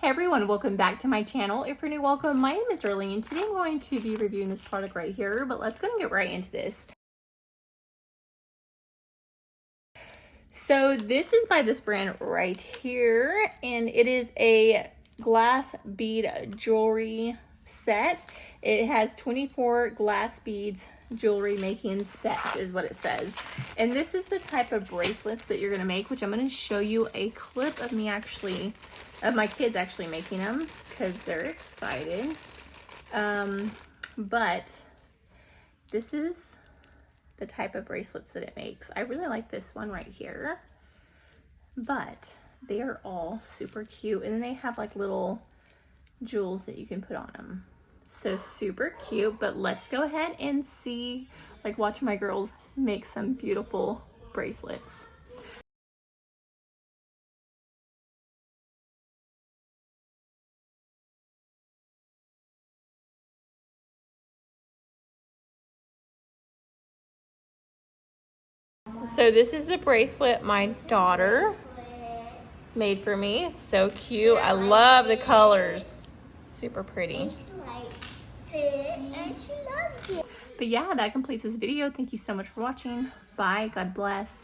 Hey everyone, welcome back to my channel. If you're new, welcome. My name is Darlene. Today I'm going to be reviewing this product right here, but let's go and get right into this. So this is by this brand right here, and it is a glass bead jewelry set. It has 24 glass beads jewelry making set is what it says. And this is the type of bracelets that you're going to make, which I'm going to show you a clip of me of my kids actually making them because they're excited. But this is the type of bracelets that it makes. I really like this one right here, but they are all super cute. And then they have like little jewels that you can put on them. So super cute, but let's go ahead and see, like watch my girls make some beautiful bracelets. So this is the bracelet my daughter made for me. So cute. I love the colors. Super pretty. But yeah, that completes this video. Thank you so much for watching. Bye. God bless.